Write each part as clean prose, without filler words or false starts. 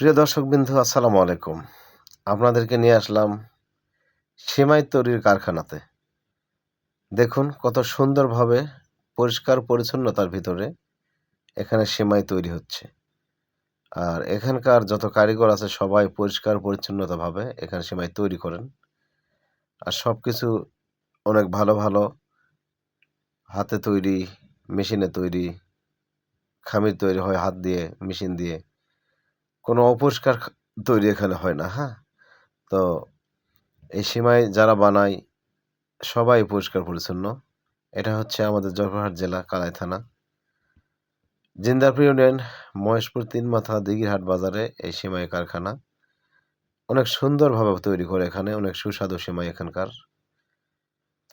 প্রিয় দর্শকবৃন্দু আসসালামু আলাইকুম। আপনাদেরকে নিয়ে আসলাম সেমাই তৈরির কারখানাতে। দেখুন কত সুন্দরভাবে পরিষ্কার পরিচ্ছন্নতার ভিতরে এখানে সেমাই তৈরি হচ্ছে। আর এখানকার যত কারিগর আছে সবাই পরিষ্কার পরিচ্ছন্নতাভাবে এখানে সেমাই তৈরি করেন। আর সবকিছু অনেক ভালো, ভালো হাতে তৈরি, মেশিনে তৈরি, খামির তৈরি হয় হাত দিয়ে, মেশিন দিয়ে। কোনো অপরিষ্কার তৈরি এখানে হয় না, হ্যাঁ? তো এই সেমাই যারা বানায় সবাই পরিষ্কার পরিচ্ছন্ন। এটা হচ্ছে আমাদের জয়পুরহাট জেলা কালাই থানা, জিন্দারপুর ইউনিয়ন, মহেশপুর ৩ মাথা দিঘিরহাট বাজারে এই সেমাই কারখানা। অনেক সুন্দরভাবে তৈরি করে এখানে, অনেক সুস্বাদু সেমাই এখানকার।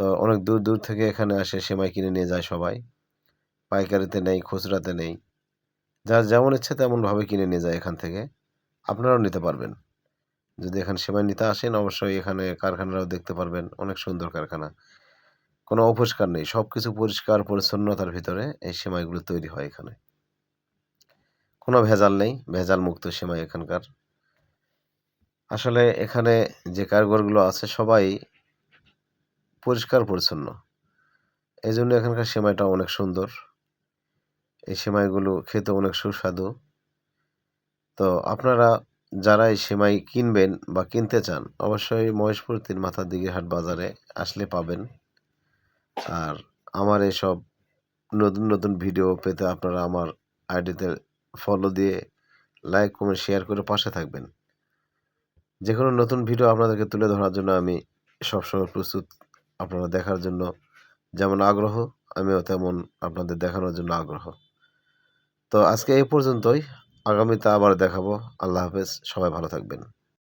তো অনেক দূর, দূর থেকে এখানে আসে সেমাই কিনে নিয়ে যায় সবাই। পাইকারিতে নেই, খুচরাতে নেই। যার যেমন ইচ্ছে তেমনভাবে কিনে নিয়ে যায় এখান থেকে। আপনারাও নিতে পারবেন। যদি এখানে সেমাই নিতে আসেন অবশ্যই এখানে কারখানাটাও দেখতে পারবেন। অনেক সুন্দর কারখানা। কোনো অপরিষ্কার নেই। সবকিছু পরিষ্কার পরিচ্ছন্নতার ভিতরে এই সেমাইগুলো তৈরি হয় এখানে। কোনো ভেজাল নেই, ভেজাল মুক্ত সেমাই এখানকার। আসলে এখানে যে কারিগরগুলো আছে সবাই পরিষ্কার পরিচ্ছন্ন। এজন্য এখানকার সেমাইটা অনেক সুন্দর। এই সেমাইগুলো খেতে অনেক সুস্বাদু। তো আপনারা যারা এই সেমাই কিনবেন বা কিনতে চান অবশ্যই মহেশপুর ৩ মাথা দিঘিরহাট বাজারে আসলে পাবেন। আর আমার এসব নতুন, নতুন ভিডিও পেতে আপনারা আমার আইডিতে ফলো দিয়ে লাইক, কমেন্ট, শেয়ার করে পাশে থাকবেন। যেকোনো নতুন ভিডিও আপনাদেরকে তুলে ধরার জন্য আমি সবসময় প্রস্তুত। আপনারা দেখার জন্য যেমন আগ্রহ, আমিও তেমন আপনাদের দেখানোর জন্য আগ্রহ। তো আজকে এই পর্যন্তই। আগামীতে আবার দেখাবো। আল্লাহ হাফেজ। সবাই ভালো থাকবেন।